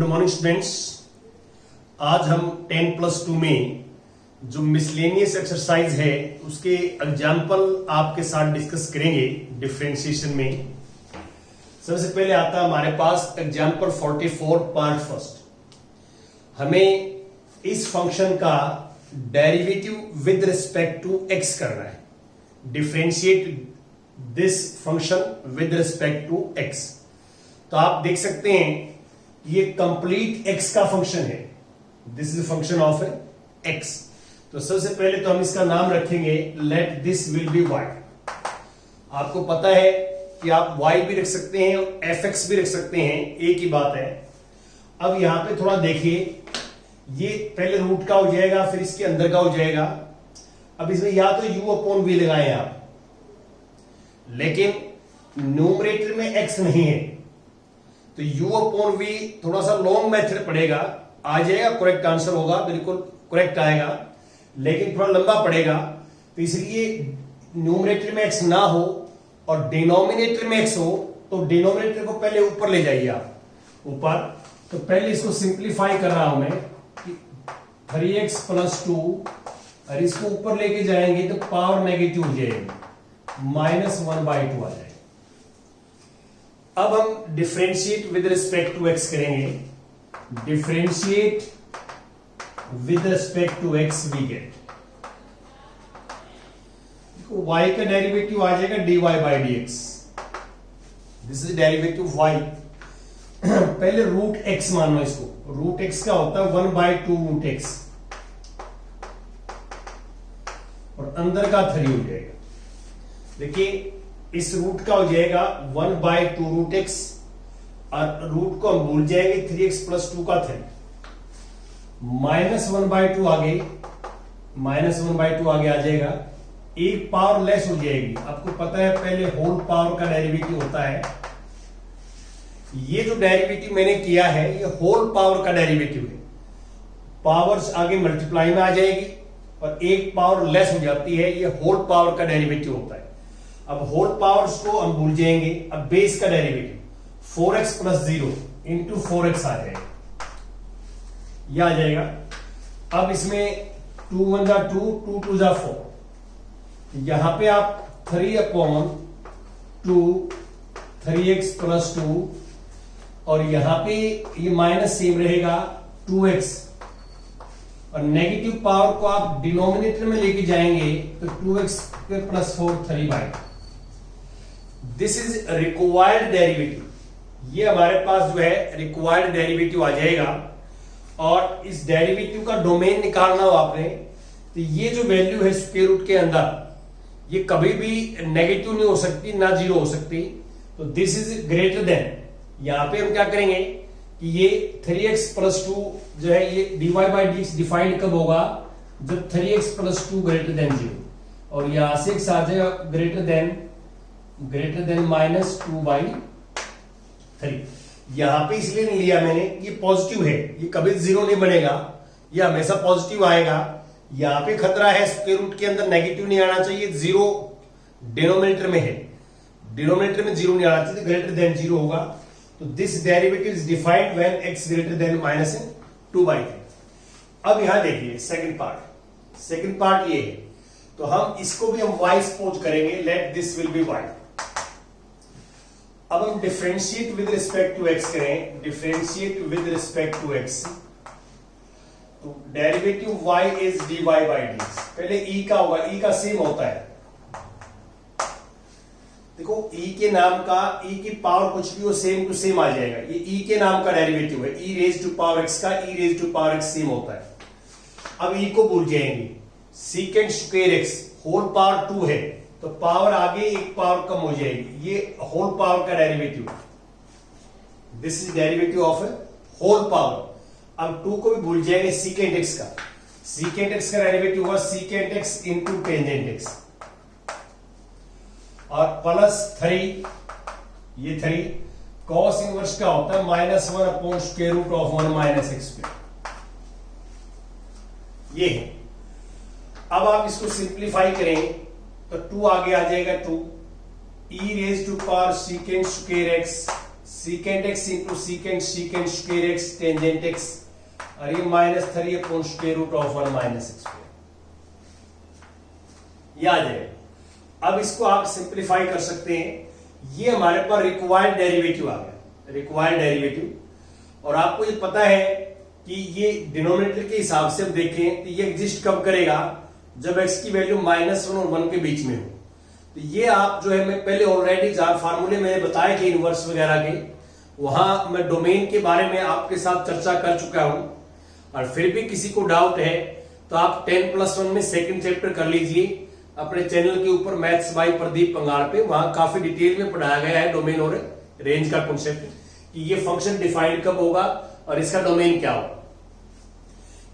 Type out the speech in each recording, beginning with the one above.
Good morning students. आज हम 10+2 में जो मिसलेनियस एक्सरसाइज है उसके एग्जाम्पल आपके साथ डिस्कस करेंगे डिफरेंशिएशन में। सबसे पहले आता है हमारे पास एग्जाम्पल 44 पार्ट फर्स्ट। हमें इस फंक्शन का derivative with respect to x करना है। Differentiate this function with respect to x. तो आप देख सकते हैं ये कंप्लीट एक्स का फंक्शन है। This is function of x. तो सबसे पहले तो हम इसका नाम रखेंगे let this will be y. आपको पता है कि आप वाई भी रख सकते हैं और एफ एक्स भी रख सकते हैं, एक ही बात है। अब यहां पे थोड़ा देखिए, ये पहले रूट का हो जाएगा फिर इसके अंदर का हो जाएगा। अब इसमें या तो u अपॉन वी लगाएं आप, लेकिन न्यूमरेटर में x नहीं है तो u अपॉन वी थोड़ा सा लॉन्ग मेथड पड़ेगा। आ जाएगा, करेक्ट आंसर होगा, बिल्कुल करेक्ट आएगा, लेकिन थोड़ा लंबा पड़ेगा। तो इसलिए न्यूमरेटर में x ना हो और डिनोमिनेटर में x हो तो डिनोमिनेटर को पहले ऊपर ले जाइए आप ऊपर। तो पहले इसको सिंप्लीफाई कर रहा हूं मैं कि 3x + 2 और इसको ऊपर लेके जाएंगे तो पावर नेगेटिव हो जाएगी, -1/2 आ जाएगा। अब हम differentiate with respect to x करेंगे। Differentiate with respect to x we get, y का डेरिवेटिव आ जाएगा dy/dx। This is derivative y। पहले रूट x मान लो इसको। रूट x का होता है 1/2 रूट x और अंदर का 3 हो जाएगा। देखिए इस रूट का हो जाएगा 1/2 रूट x और रूट को हम भूल जाएंगे 3x + 2 का 3, -1/2 आगे, -1/2 आगे आ जाएगा। एक पावर लेस हो जाएगी। आपको पता है पहले होल पावर का डेरिवेटिव होता है। ये जो डेरिवेटिव मैंने किया है ये होल पावर का डेरिवेटिव है। पावर्स आगे मल्टीप्लाई में आ जाएगी और एक पावर लेस हो जाती है, ये होल पावर का डेरिवेटिव होता है। अब होल पावर्स को हम भूल जाएंगे। अब बेस का डेरिवेटिव 4x + 0 × 4x आ जाएगा, यह आ जाएगा। अब इसमें 2 × 1 = 2, 2 × 2 = 4। यहां पे आप 3/2 3x + 2 और यहां पे ये माइनस सेम रहेगा 2x और नेगेटिव पावर को आप डिनोमिनेटर में लेके जाएंगे तो 2x + 4 3/2। This is required derivative. ये हमारे पास जो है रिक्वायर्ड डेरिवेटिव आ जाएगा। और इस डेरिवेटिव का डोमेन निकालना हो आपने तो ये जो वैल्यू है स्क्वायर रूट के अंदर ये कभी भी नेगेटिव नहीं हो सकती, ना 0 हो सकती। तो दिस इज ग्रेटर देन, यहां पे हम क्या करेंगे कि ये 3x + 2 जो है ये dy/dx डिफाइंड कब होगा जब 3x + 2 > 0 और यहां से आ जाएगा ग्रेटर देन -2/3। यहां पे इसलिए नहीं लिया मैंने, ये पॉजिटिव है, ये कभी 0 नहीं बनेगा, ये हमेशा पॉजिटिव आएगा। यहां पे खतरा है स्क्वायर रूट के अंदर नेगेटिव नहीं आना चाहिए, 0 डिनोमिनेटर में है, डिनोमिनेटर में 0 नहीं आना चाहिए, ग्रेटर देन 0 होगा। तो this derivative is defined when x greater than -2/3। अब यहां देखिए सेकंड पार्ट ये है, तो हम इसको भी हम y सपोज करेंगे let this will be y। अब हम differentiate with respect to x करें। Differentiate with respect to x तो डेरिवेटिव y इज dy/dx। पहले e का होगा, e का सेम होता है। देखो e के नाम का e की पावर कुछ भी हो सेम टू सेम आ जाएगा। ये e के नाम का डेरिवेटिव है, e⁻x का e⁻x सेम होता है। अब e को भूल जाएंगे, sec² x होल पावर 2 है तो पावर आगे एक पावर कम हो जाएगी, ये होल पावर का derivative. This is derivative of whole power. अब 2 को भी भूल जाएंगे, sec⁡x का डेरिवेटिव होगा sec⁡x × tan⁡x और +3 ये 3 cos इनवर्स का होता है -1/√1 - x²। ये है। अब आप इसको सिंप्लीफाई करें तो 2 आगे आ जाएगा 2 e⁻sec²x secant x into secant square x tangent x, और ये -3 upon square root of 1 minus x square, ये आ जाएगा। अब इसको आप सिंप्लीफाई कर सकते हैं। ये हमारे पास रिक्वायर्ड डेरिवेटिव आ गया, रिक्वायर्ड डेरिवेटिव। और आपको ये पता है कि ये डिनोमिनेटर के हिसाब से हम देखें तो ये एग्जिस्ट कब करेगा, जब x की वैल्यू -1 और 1 के बीच में हो। तो ये आप जो है, मैं पहले ऑलरेडी जहां फार्मूले मैंने बताए थे इनवर्स वगैरह के, वहां मैं डोमेन के बारे में आपके साथ चर्चा कर चुका हूं। और फिर भी किसी को डाउट है तो आप 10+1 में सेकंड चैप्टर कर लीजिए अपने चैनल के ऊपर, मैथ्स बाय प्रदीप पंगार पे। वहां काफी डिटेल में पढ़ाया गया है डोमेन और रेंज का कॉन्सेप्ट, कि ये फंक्शन डिफाइंड कब होगा और इसका डोमेन क्या होगा।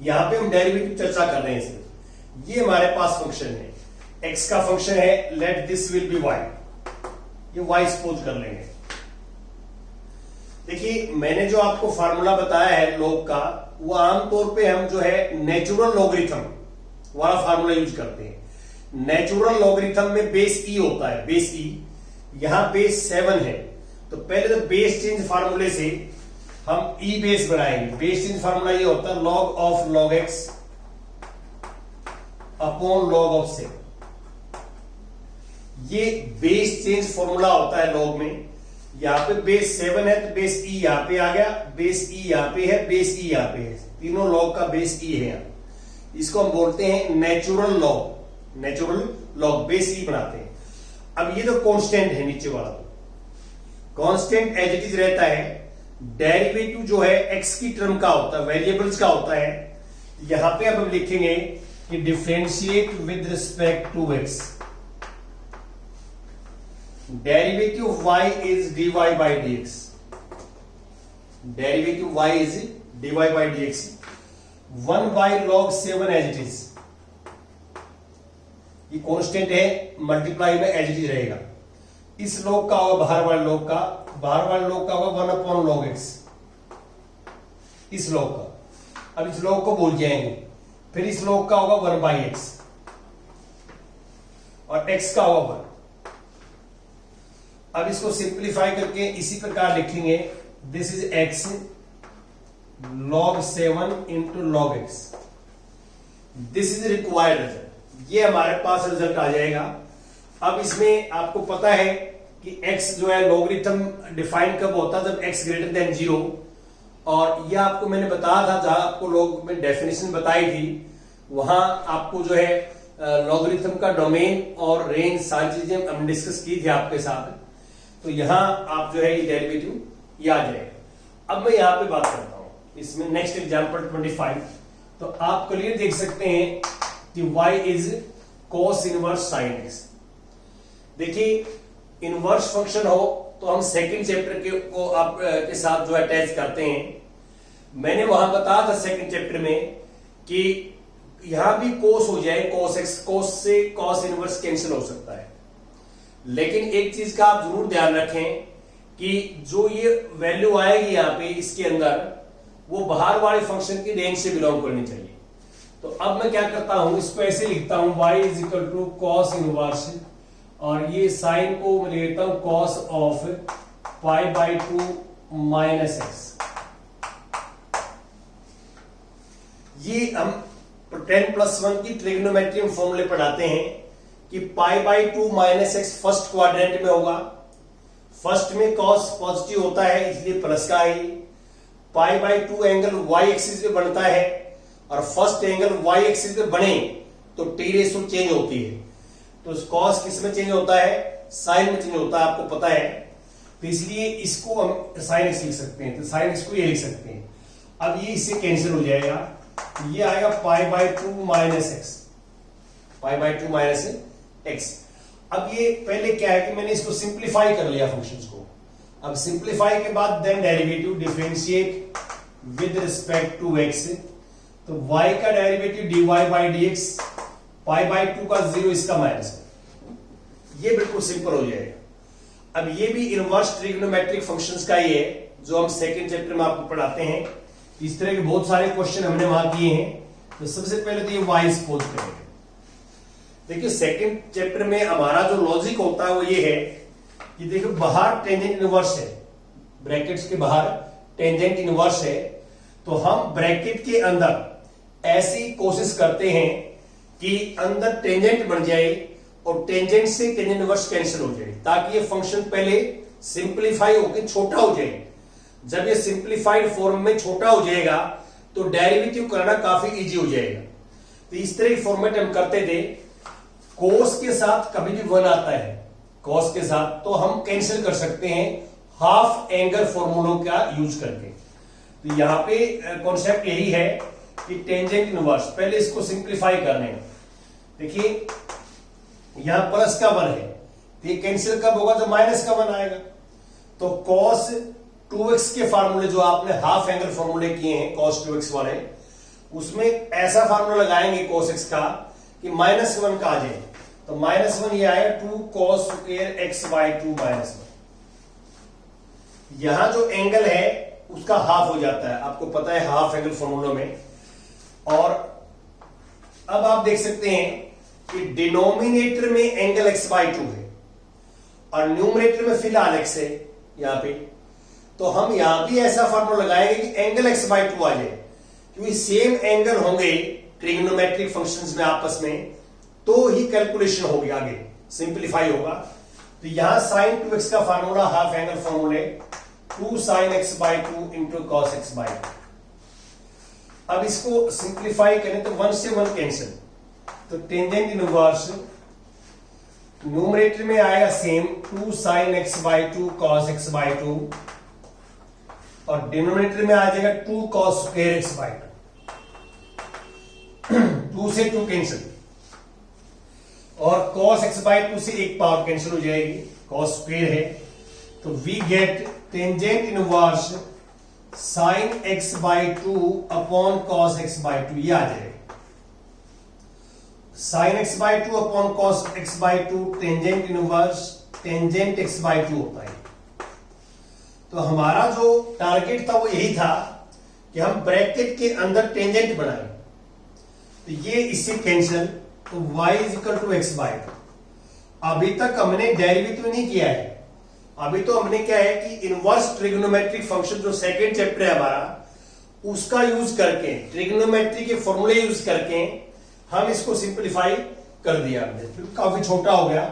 यहां पे हम डेरिवेटिव चर्चा कर रहे हैं सिर्फ। ये हमारे पास फंक्शन है, x का फंक्शन है, late this will be y, ये y सपोज कर लेंगे। देखिए मैंने जो आपको फार्मूला बताया है लॉग का, वो आमतौर पे हम जो है नेचुरल लॉगरिथम वाला फार्मूला यूज करते हैं। नेचुरल लॉगरिथम में बेस e होता है, बेस e, यहां बेस 7 है। तो पहले तो बेस चेंज फार्मूले से हम e बेस बनाएंगे। बेस चेंज फार्मूला ये होता है log of log x upon log of 7। ये बेस चेंज फॉर्मूला होता है log में। यहां पे बेस 7 है तो बेस e यहां पे आ गया, बेस e यहां पे है, बेस e यहां पे है, तीनों log का बेस e है। इसको हम बोलते हैं natural log, natural log, base e बनाते हैं। अब ये तो कांस्टेंट है नीचे वाला, तो कांस्टेंट एज इट इज रहता है। डेरिवेटिव जो है x की टर्म का होता है, वेरिएबल्स का होता है। यहां पे अब हम लिखेंगे कि differentiate with respect to x, derivative y is dy by dx, derivative y is dy by dx, 1 by log 7 as it is. ये कांस्टेंट है, मल्टीप्लाई में एज इट इज रहेगा। इस log का होगा बाहर वाले log का, बाहर वाले log का होगा 1 अपॉन log x, इस log का। अब इस log को भूल जाएंगे, फिर इस log का होगा 1 by x, और x का होगा 1। अब इसको सिंप्लीफाई करके इसी प्रकार लिखेंगे, this is x log 7 into log x, this is required result. ये हमारे पास रिजल्ट आ जाएगा। अब इसमें आपको पता है कि x जो है लॉगरिथम डिफाइन कब होता है, जब x ग्रेटर देन 0। और यह आपको मैंने बताया था, जहां आपको लॉग में डेफिनेशन बताई थी, वहां आपको जो है लॉगरिथम का डोमेन और रेंज सारी चीजें हम डिस्कस की थी आपके साथ। तो यहां आप जो है ये डेरिवेटिव ये आ जाएगा। अब मैं यहां पे बात करता हूं, इसमें नेक्स्ट एग्जांपल 25। तो आप क्लियर देख सकते हैं कि y is cos inverse sin x। देखिए इनवर्स फंक्शन हो तो हम सेकंड चैप्टर के को आप के साथ जो अटैच करते हैं। मैंने वहां बताया था सेकंड चैप्टर में कि यहां भी cos हो जाए, cos x, cos से cos इनवर्स कैंसिल हो सकता है। लेकिन एक चीज का आप जरूर ध्यान रखें कि जो ये वैल्यू आएगी यहां पे इसके अंदर, वो बाहर वाले फंक्शन की रेंज से बिलोंग करनी चाहिए। तो अब मैं क्या करता हूं, इसको ऐसे लिखता हूं, y is equal to cos inverse, और ये साइन को मैं लेता हूं कॉस ऑफ π/2 माइनस एक्स। ये हम 10+1 की ट्रिग्नोमेट्री फॉर्मूले पढ़ाते हैं कि π/2 माइनस एक्स फर्स्ट क्वाड्रेंट में होगा। फर्स्ट में कॉस पॉजिटिव होता है इसलिए प्लस का ही, π/2 एंगल y एक्सिस पे बनता है, और फर्स्ट एंगल y एक्सिस पे बने तो टी रेशो चेंज होती है। तो कॉस किस में चेंज होता है, साइन में चेंज होता है, आपको पता है। तो इसलिए इसको हम साइन एक्स लिख सकते हैं, तो साइन एक्स को ये लिख सकते हैं। अब ये इससे कैंसिल हो जाएगा, ये आएगा π/2 माइनस एक्स, π/2 माइनस एक्स। अब ये पहले क्या है कि मैंने इसको सिंप्लीफाई कर लिया फंक्शंस को। अब सिंप्लीफाई के बाद then derivative differentiate with respect to x, तो y का डेरिवेटिव dy बाई dx, π/2 का 0, इसका माइनस, ये बिल्कुल सिंपल हो जाएगा। अब ये भी इनवर्स ट्रिग्नोमेट्रिक फंक्शंस का ही है जो हम सेकंड चैप्टर में आपको पढ़ाते हैं। इस तरह के बहुत सारे क्वेश्चन हमने वहां किए हैं। तो सबसे पहले तो ये y सपोज करेंगे। देखिए सेकंड चैप्टर में हमारा जो लॉजिक होता है वो ये है कि देखो बाहर टेंजेंट इनवर्स है, ब्रैकेट्स के बाहर टेंजेंट इनवर्स है, तो हम ब्रैकेट के अंदर ऐसी कोशिश करते हैं कि अंदर टेंजेंट बन जाए और टेंजेंट से टेंजेंट इनवर्स कैंसिल हो जाए, ताकि ये फंक्शन पहले सिंप्लीफाई होकर छोटा हो जाए। जब ये सिंप्लीफाइड फॉर्म में छोटा हो जाएगा तो डेरिवेटिव करना काफी इजी हो जाएगा। तो इस तरह की फॉर्मेट हम करते थे। कोस के साथ कभी भी 1 आता है, कॉस के साथ, तो हम कैंसिल कर सकते हैं हाफ एंगल फॉर्मूलों का यूज करके। तो यहां पे कॉन्सेप्ट यही है कि टेंजेंट इनवर्स, पहले इसको सिंप्लीफाई करने का। देखिए यहां प्लस का 1 है, तो ये कैंसिल कब होगा? जब माइनस का 1 आएगा। तो कॉस 2x के फार्मूले जो आपने हाफ एंगल फार्मूले किए हैं cos 2x वाले, उसमें ऐसा फार्मूला लगाएंगे cos x का कि -1 का आ जाए। तो -1 ये आया 2 cos स्क्वायर x बाई 2 -1। यहां जो एंगल है उसका हाफ हो जाता है, आपको पता है हाफ एंगल फॉर्मूलों में। और अब आप देख सकते हैं कि डिनोमिनेटर में एंगल x बाई 2 है और न्यूमरेटर में फिलहाल x है यहां पे। तो हम यहां भी ऐसा फार्मूला लगाएंगे कि एंगल x बाई 2 आ जाए, क्योंकि सेम एंगल होंगे ट्रिग्नोमेट्रिक फंक्शंस में आपस में, तो ही कैलकुलेशन होगी, आगे सिंप्लीफाई होगा। तो यहां sin 2x का फार्मूला हाफ एंगल फॉर्मूले 2 sin x by 2 into cos x by 2। अब इसको सिंप्लीफाई करें तो 1 से 1 कैंसिल, तो टेंजेंट इनवर्स न्यूमरेटर में आएगा same 2 sin x by 2 cos x by 2, और डिनोमिनेटर में आ जाएगा 2 cos स्क्वायर x बाई 2। 2 से 2 कैंसिल, और cos x बाई 2 से एक पावर कैंसिल हो जाएगी, cos स्क्वायर है। तो we get tangent inverse sin x by 2 upon cos x by 2, ये आ जाएगा। sin x by 2 upon cos x by 2 tangent inverse tangent x by 2 होता है। तो हमारा जो टारगेट था वो यही था कि हम ब्रैकेट के अंदर टेंजेंट बनाएं। तो ये इससे कैंसिल, तो y is equal to x by 2। अभी तक हमने डेरिवेटिव नहीं किया है, अभी तो हमने क्या है कि इनवर्स ट्रिग्नोमेट्रिक फंक्शन जो सेकंड चैप्टर है हमारा, उसका यूज करके ट्रिग्नोमेट्री के फॉर्मूले यूज करके हम इसको सिंप्लीफाई कर दिया हमने, फिर काफी छोटा हो गया।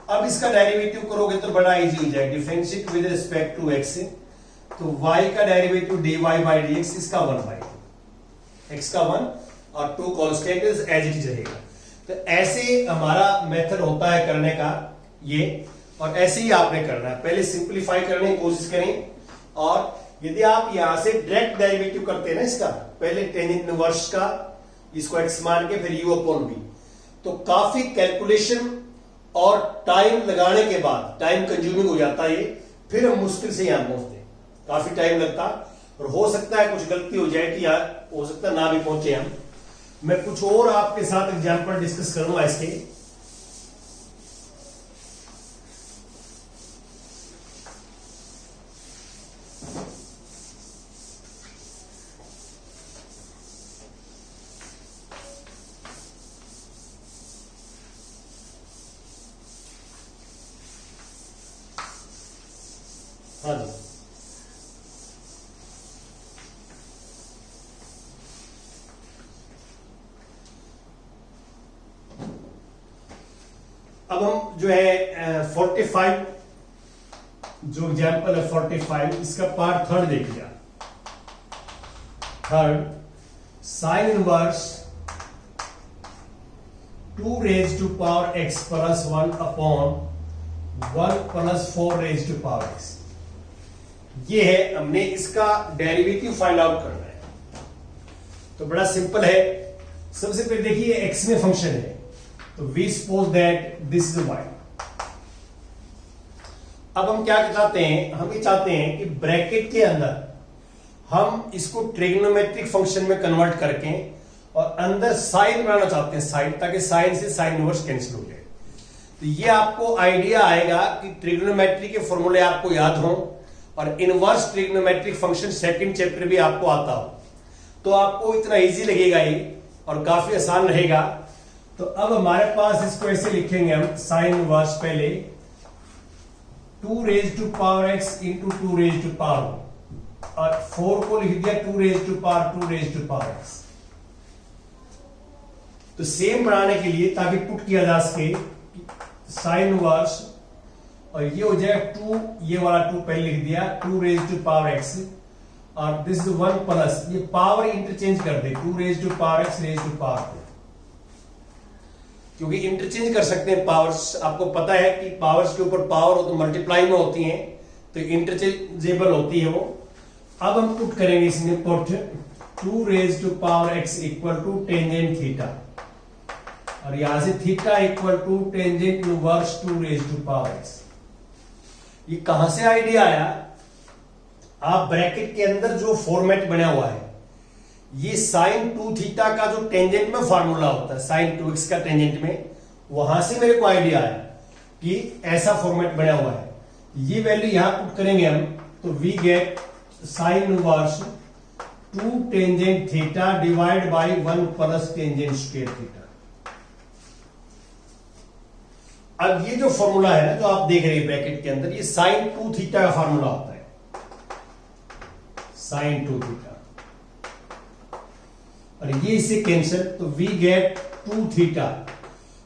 अब इसका डेरिवेटिव करोगे तो बड़ा इजी हो जाए, differentiate with respect to x, तो y का डेरिवेटिव dy बाई dx, इसका 1 बाई 2, x का 1 और 2 कांस्टेंट एज इट इज रहेगा। तो ऐसे हमारा मेथड होता है करने का ये, और ऐसे ही आपने करना है, पहले सिंप्लीफाई करने की कोशिश करें। और यदि आप यहां से डायरेक्ट डेरिवेटिव करते हैं ना इसका, पहले टेंजेंट इनवर्स का इसको x मान के फिर u अपॉन v, तो काफी कैलकुलेशन और टाइम लगाने के बाद टाइम कंज्यूमिंग हो जाता है, फिर हम मुश्किल से यहां पहुंचते हैं, काफी टाइम लगता, और हो सकता है कुछ गलती हो जाए कि यार हो सकता है ना भी पहुंचे हम। मैं कुछ और आपके साथ एग्जांपल डिस्कस करूंगा इसके। हाँ जी, अब हम जो है 45 जो एग्जाम्पल है 45, इसका पार्ट थर्ड देख लिया। Third, sine inverse 2 raise to power x plus 1 upon 1 plus 4 raise to power x। ये है, हमने इसका डेरिवेटिव फाइंड आउट करना है। तो बड़ा सिंपल है। सबसे पहले देखिए x में फंक्शन है, तो we suppose that this is y। अब हम क्या चाहते हैं, हम ये चाहते हैं कि ब्रैकेट के अंदर हम इसको ट्रिग्नोमेट्रिक फंक्शन में कन्वर्ट करके और अंदर साइन बनाना चाहते हैं, साइन, ताकि साइन से साइन इनवर्स कैंसिल हो जाए। तो ये आपको आइडिया आएगा कि ट्रिग्नोमेट्री के फॉर्मूले आपको याद हो और inverse trigonometric function second chapter भी आपको आता हो, तो आपको इतना इजी लगेगा ये और काफी आसान रहेगा। तो अब हमारे पास इसको ऐसे लिखेंगे हम, साइन इनवर्स पहले 2 raise to power x into 2 raise to power, और 4 को लिख दिया 2 raise to power 2 raise to power x। तो सेम बनाने के लिए, ताकि पुट किया जा सके, साइन इनवर्स, और ये हो जाएगा 2, ये वाला 2 पहले लिख दिया 2 रेज टू पावर x, और दिस इज 1 प्लस, ये पावर इंटरचेंज कर दे 2 raise to power x raise to power 2, क्योंकि इंटरचेंज कर सकते हैं पावर्स। आपको पता है कि पावर्स के ऊपर पावर हो तो मल्टीप्लाई में होती हैं, तो इंटरचेंजेबल होती है वो। अब हम पुट करेंगे इसमें, put 2 raise to power x equal to tangent theta, और यहां से theta equal to tangent inverse 2 raise to power x। ये कहां से आइडिया आया? आप ब्रैकेट के अंदर जो फॉर्मेट बना हुआ है, ये साइन 2 थीटा का जो टेंजेंट में फार्मूला होता है, साइन 2x का टेंजेंट में, वहां से मेरे को आइडिया आया कि ऐसा फॉर्मेट बना हुआ है। ये वैल्यू यहां पुट करेंगे हम, तो we get sine inverse 2 tangent theta divide by 1 plus tangent square theta. अब ये जो फॉर्मूला है ना, जो आप देख रहे हैं ब्रैकेट के अंदर, ये साइन 2 थीटा का फॉर्मूला होता है, साइन 2 थीटा, और ये इससे कैंसिल, तो वी गेट 2 थीटा,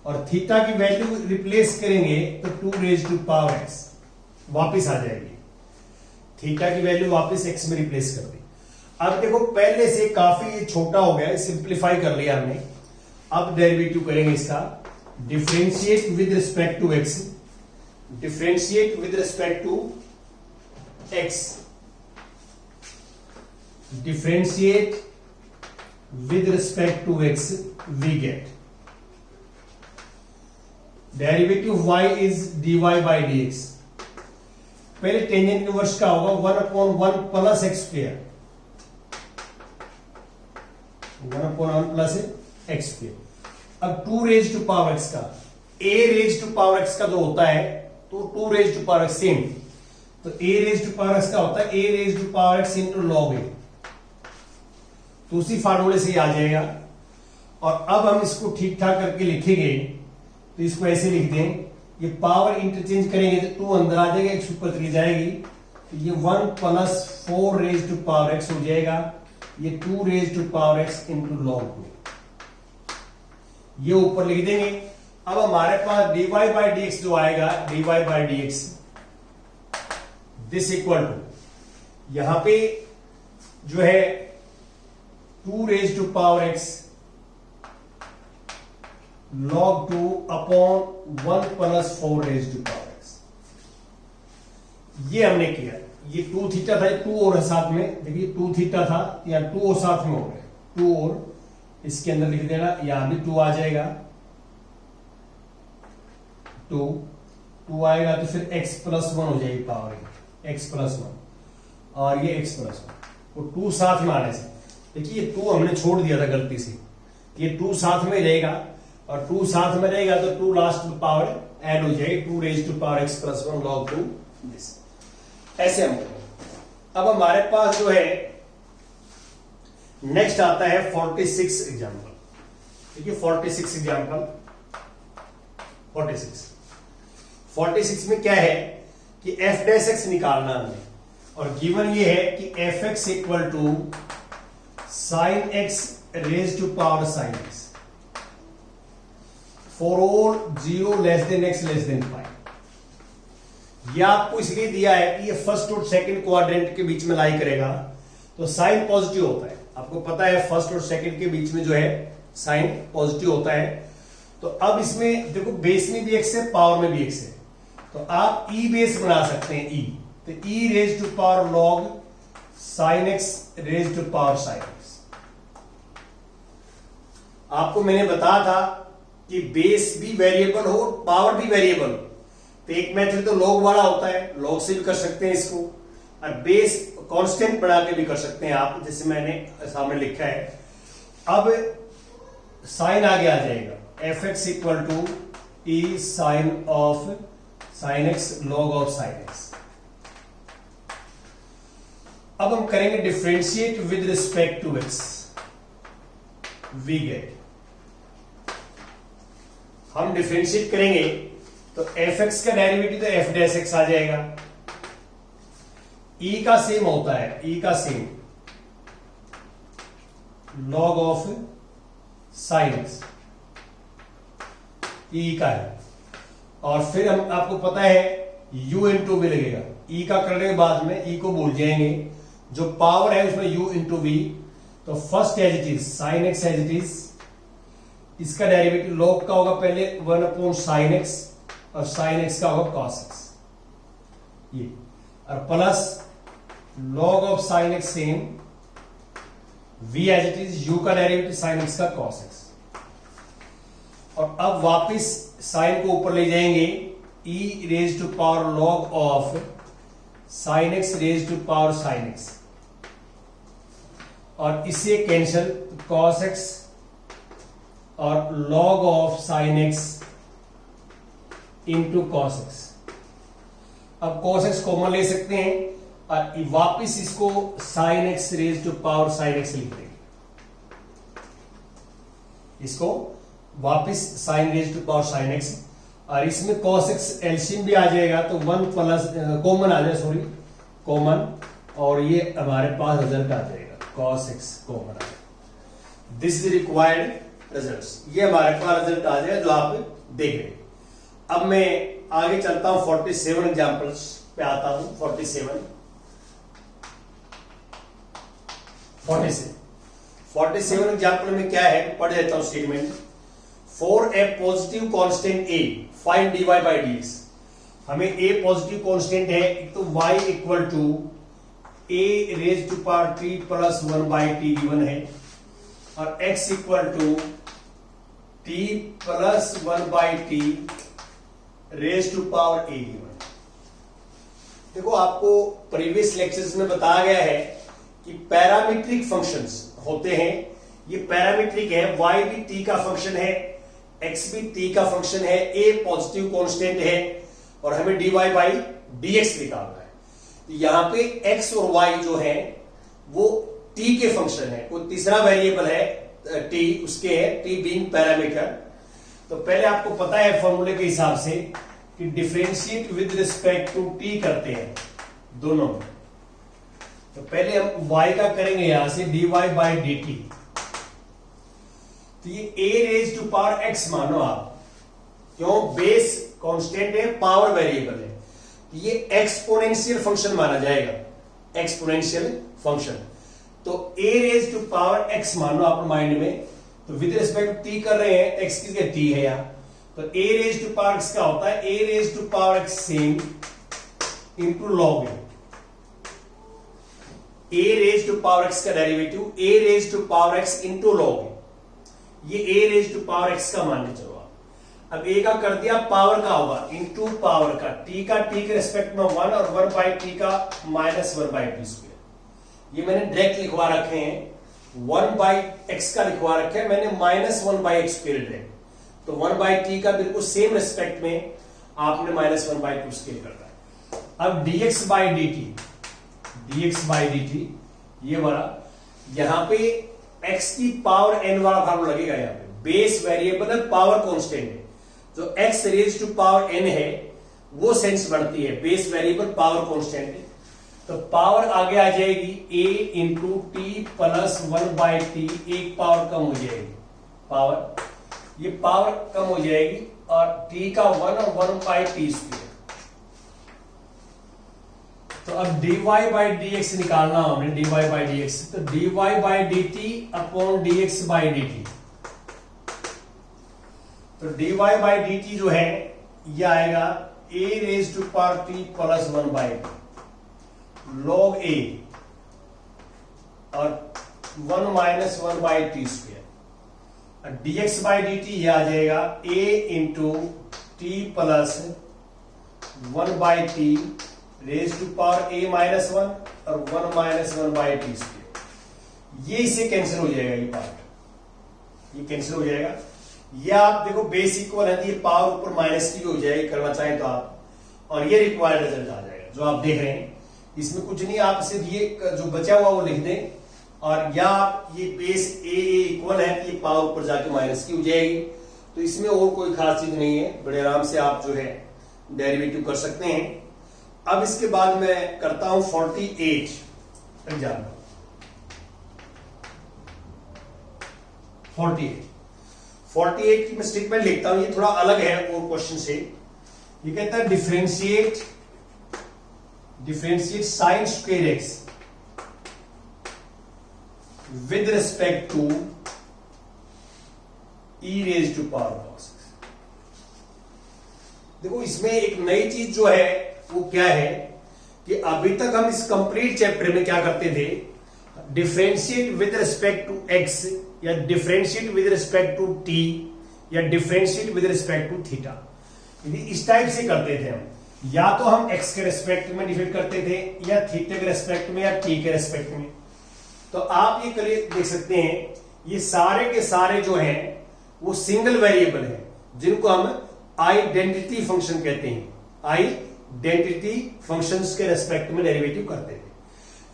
और थीटा की वैल्यू रिप्लेस करेंगे तो 2 रेज टू पावर x वापिस आ जाएगी। थीटा की वैल्यू वापिस x में रिप्लेस कर दी। अब देखो पहले से काफी छोटा हो गया, सिंप्लीफाई कर लिया हमने। अब डेरिवेटिव करेंगे इसका, differentiate with respect to x, differentiate with respect to x, differentiate with respect to x, we get derivative of y is dy by dx। पहले टेंजेंट इनवर्स का होगा 1/1 plus x square, 1/1 plus x square. अब 2 raise to power x का, a raise to power x का जो होता है, तो 2 raise to power x same, तो a raise to power x का होता है a raise to power x into log a, तो उसी फार्मूले से ही आ जाएगा। और अब हम इसको ठीक ठाक करके लिखेंगे, तो इसको ऐसे लिख दें, ये पावर इंटरचेंज करेंगे तो 2 अंदर आ जाएगा, x ऊपर चली जाएगी, तो ये 1 plus 4 raise to power x हो जाएगा, ये 2 raise to power x into log 2, ये ऊपर लिख देंगे। अब हमारे पास dy बाई dx जो आएगा, dy by dx this equal to, यहां पे जो है 2 raise to power x log 2 upon 1 plus 4 raise to power x, ये हमने किया। ये 2 थीटा था, 2 और है साथ में, देखिए 2 थीटा था, या 2 और साथ में हो गए, 2 और इसके अंदर लिख देना, यहां भी 2 आ जाएगा, 2 आएगा, तो फिर x प्लस 1 हो जाएगी पावर, x प्लस 1, और ये x प्लस 1, तो 2 साथ में आने से, देखिए ये 2 हमने छोड़ दिया था गलती से, ये 2 साथ में रहेगा, और 2 साथ में रहेगा तो 2 लास्ट में पावर ऐड हो जाएगी, 2 raise to power x plus 1 log 2 this, ऐसे हम करेंगे। अब हमारे पास जो है नेक्स्ट आता है 46 एग्जाम्पल, देखिए 46 एग्जाम्पल, 46 में क्या है कि f डैश x निकालना हमें, और गिवन ये है कि fx equal to sine x raise to power sine x for all 0 less than x less than 5। यह आपको इसलिए दिया है कि ये फर्स्ट और सेकंड क्वाड्रेंट के बीच में लाई करेगा, तो साइन पॉजिटिव होता है, आपको पता है फर्स्ट और सेकंड के बीच में जो है साइन पॉजिटिव होता है। तो अब इसमें देखो बेस में भी x है, पावर में भी x है, तो आप e बेस बना सकते हैं, e, तो e raise to power log sine x raise to power sine x। आपको मैंने बताया था कि बेस भी वेरिएबल हो, पावर भी वेरिएबल हो, तो एक मेथड तो log वाला होता है, log से भी कर सकते हैं इसको, और बेस कांस्टेंट बना के भी कर सकते हैं आप, जैसे मैंने सामने लिखा है। अब साइन आगे आ जाएगा, fx equal to e sine of sine x log of sine x। अब हम करेंगे differentiate with respect to x, we get, हम डिफरेंशिएट करेंगे तो एफ एक्स का डेरिवेटिव तो एफ डैश एक्स आ जाएगा। ई का सेम होता है, ई का same log of sine x, e का है। और फिर हम आपको पता है u इंटू वी लगेगा। ई का करने के बाद में ई को भूल जाएंगे, जो पावर है उसमें u इंटू वी। तो first as it is sine x as it is, इसका डेरिवेटिव लॉग का होगा पहले 1 अपॉन साइन एक्स, और साइन एक्स का होगा कॉस एक्स ये, और plus log of sine x same, v as it is, u का डेरिवेटिव साइन एक्स का कॉस एक्स। और अब वापिस साइन को ऊपर ले जाएंगे, e raise to power log of sine x raise to power sine x, और इसे कैंसिल कॉस एक्स और log of sine x into cos x. अब कॉस एक्स कॉमन ले सकते हैं और वापिस इसको sine x raise to power sine x लिख देंगे, इसको वापिस sine raise to power sine x, और इसमें कॉस एक्स एलसीएम भी आ जाएगा, तो 1 प्लस कॉमन आ जाएगा, सॉरी कॉमन, और ये हमारे पास रिजल्ट आ जाएगा कॉस एक्स कॉमन आ जाएगा। दिस इज रिक्वायर्ड रिजल्ट्स, ये हमारे पास रिजल्ट आ जाएगा जो आप देख रहे हैं। अब मैं आगे चलता हूं, 47 एग्जाम्पल्स पे आता हूं। 47 एग्जाम्पल में क्या है पढ़ देता हूं statement. For a positive constant a find dy by dx। हमें a पॉजिटिव कांस्टेंट है, एक तो y equal to a raise to power t plus 1 by t given है, और x equal to t plus 1 by t raise to power a given. देखो आपको previous lectures में बताया गया है कि पैरामीट्रिक फंक्शंस होते हैं, ये पैरामीट्रिक है, y भी t का फंक्शन है, x भी t का फंक्शन है, a पॉजिटिव कांस्टेंट है, और हमें dy बाई dx निकालना है। तो यहां पे x और y जो है वो t के फंक्शन है, कोई तीसरा वेरिएबल है t, उसके है, t बीइंग पैरामीटर। तो पहले आपको पता है फॉर्मूले के हिसाब से कि differentiate with respect to t करते हैं दोनों में। तो पहले हम y का करेंगे यहां से dy बाई dt। तो ये a raise to power x मानो आप, क्यों, बेस कांस्टेंट है, पावर वेरिएबल है, ये एक्सपोनेंशियल फंक्शन माना जाएगा, एक्सपोनेंशियल फंक्शन। तो a raise to power x मानो आप माइंड में, तो विद रिस्पेक्ट t कर रहे हैं, x की जगह t है यहां, तो a raise to power x का होता है a raise to power x same into log a। a raise to power x का derivative a raise to power x into log, ये a raise to power x का मान के चलो आप। अब a का कर दिया, पावर का होगा इंटू पावर का, t का t के रेस्पेक्ट में 1, और 1 बाई टी का माइनस 1 बाई टी स्क्वायर। ये मैंने डायरेक्ट लिखवा रखे हैं, 1 बाई x का लिखवा रखे हैं मैंने minus 1 by x square direct. तो 1 बाई टी का बिल्कुल सेम रेस्पेक्ट में आपने माइनस 1 बाई टू स्क्वायर करना है। अब dx बाई dt ये वाला, यहां पे x की पावर n वाला फॉर्मूला लगेगा, यहां पे बेस वेरिएबल है, पावर कांस्टेंट है, जो x raise to power n है वो सेंस बढ़ती है, बेस वेरिएबल पावर कांस्टेंट है। तो पावर आगे आ जाएगी a into t plus 1 by T, एक पावर कम हो जाएगी, पावर ये पावर कम हो जाएगी, और t का 1 और 1 बाई टी स्क्वायर। तो अब dy बाई dx निकालना हमने, dy बाई dx, तो dy by dt upon dx by dt। तो dy बाई dt जो है ये आएगा a raise to power t plus 1 by log a, और 1 minus 1 by t square. dx by dt ये आ जाएगा a into t plus 1 by t raise to power a minus 1, और 1 माइनस 1 बाई टी स्क्वायर। ये इससे cancel हो जाएगा, ये पार्ट ये कैंसिल हो जाएगा। ये आप देखो बेस इक्वल है, ये पावर ऊपर माइनस की हो जाएगी करना चाहें तो आप, और ये रिक्वायर्ड रिजल्ट आ जाएगा जो आप देख रहे हैं। इसमें कुछ नहीं, आप सिर्फ ये जो बचा हुआ वो लिख दें, और या आप ये बेस a इक्वल है, ये पावर ऊपर जाके माइनस की हो जाएगी, तो इसमें और कोई खास चीज नहीं है, बड़े आराम से आप जो है डेरिवेटिव कर सकते हैं। अब इसके बाद मैं करता हूं 48 एग्जाम्पल। 48 की मैं स्टेटमेंट लिखता हूं, ये थोड़ा अलग है और क्वेश्चन से। ये कहता है differentiate sine square x with respect to e raise to power cos x. देखो इसमें एक नई चीज जो है वो क्या है कि अभी तक हम इस कंप्लीट चैप्टर में क्या करते थे, differentiate with respect to x या differentiate with respect to t या differentiate with respect to theta. इस टाइप से करते थे हम, या तो हम एक्स के रिस्पेक्ट में डिफाइन करते थे या थीटा के रिस्पेक्ट में या टी के रिस्पेक्ट में। तो आप ये करिए देख सकते हैं, ये सारे के सारे जो हैं वो सिंगल वेरिएबल है जिनको हम आइडेंटिटी फंक्शन कहते हैं। आइडेंटिटी फंक्शंस के रेस्पेक्ट में डेरिवेटिव करते थे।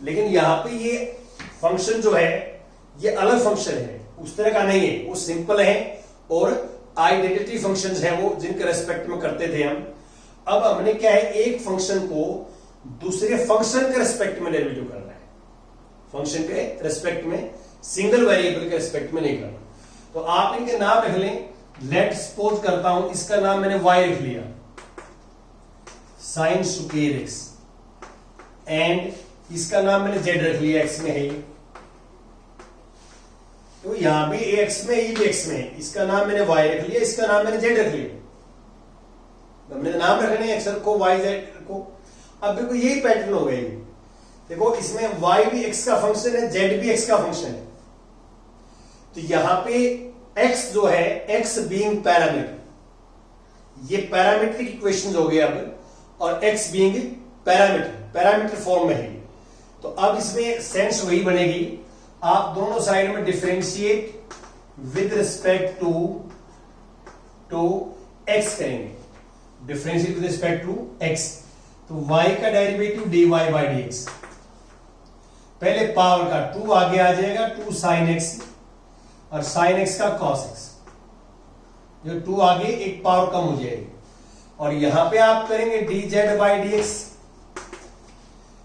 लेकिन यहां पे ये फंक्शन जो है ये अलग फंक्शन है, उस तरह का नहीं है, वो सिंपल है और आइडेंटिटी फंक्शंस है वो जिनके रेस्पेक्ट में करते थे हम। अब हमने क्या है, एक फंक्शन को दूसरे फंक्शन के रेस्पेक्ट में डेरिवेटिव करना है, फंक्शन के रेस्पेक्ट में, सिंगल वेरिएबल के रेस्पेक्ट में नहीं करना। तो आप इनके नाम रख लें। लेट सपोज करता हूं, इसका नाम मैंने y लिख लिया, साइन स्क्वायर एक्स, एंड इसका नाम मैंने z रख लिया, x में है। तो यहां भी x में, ये भी x में है, इसका नाम मैंने y रख लिया, इसका नाम मैंने z रख लिया। हमने नाम रखने x को, y z को। अब देखो यही पैटर्न हो गया। देखो इसमें y भी x का फंक्शन है, z भी x का फंक्शन है। तो यहां पे x जो है, x बीइंग पैरामीटर, ये पैरामीट्रिक इक्वेशंस हो गए अब, और x बीइंग पैरामीटर फॉर्म में है। तो अब इसमें सेंस वही बनेगी, आप दोनों साइड में differentiate with respect to x करेंगे, differentiate with respect to x। तो y का डेरिवेटिव dy बाई dx, पहले पावर का 2 आगे आ जाएगा, 2 साइन x, और साइन x का cos x, जो 2 आगे एक पावर कम हो जाएगी। और यहां पे आप करेंगे dz बाई dx,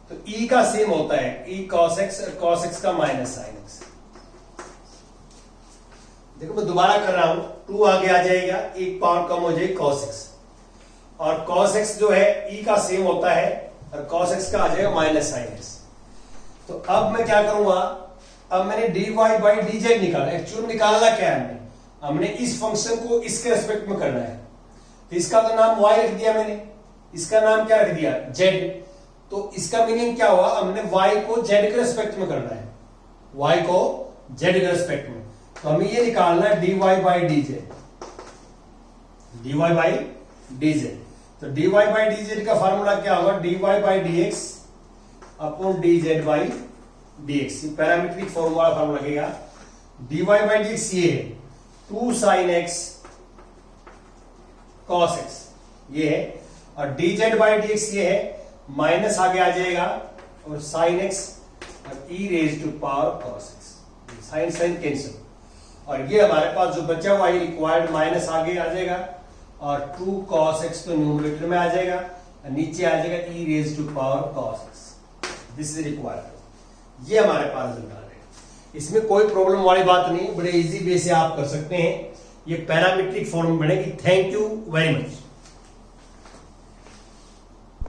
तो e का सेम होता है, e cos x, और cos x का माइनस साइन x। देखो मैं दोबारा कर रहा हूं, 2 आगे आ जाएगा, एक पावर कम हो जाएगी cos x, और cos x जो है e का सेम होता है, और cos x का आ जाएगा माइनस साइन x। तो अब मैं क्या करूंगा, अब मैंने dy बाई dz निकाला। एक्चुअल निकालना क्या है, हमने इस फंक्शन को इसके रेस्पेक्ट में करना है। तो इसका तो नाम y रख दिया मैंने, इसका नाम क्या रख दिया, z। तो इसका मीनिंग क्या हुआ, हमने y को z के रेस्पेक्ट में करना है, y को z के रेस्पेक्ट में। तो हमें ये निकालना है dy by dz, dy by dz। तो dy बाई dz का फॉर्मूला क्या होगा, dy by dx upon dz by dx। Parametric formula लगेगा। dy बाई dx ये है 2 साइन x cos x, ये है, और dz बाई dx ये है, माइनस आगे आ जाएगा, और साइन x और e raise to power cos x, sine sine cancel, और ये हमारे पास जो बचा हुआ रिक्वायर्ड माइनस आगे आ जाएगा, और 2 cos x तो न्यूमरेटर में आ जाएगा, और नीचे आ जाएगा e raise to power cos x। This is required. ये हमारे पास रिजल्ट आ रहा है। इसमें कोई प्रॉब्लम वाली बात नहीं, बड़े इजी वे से आप कर सकते हैं। ये पैरामीट्रिक फॉर्म में बनेगी। Thank you very much.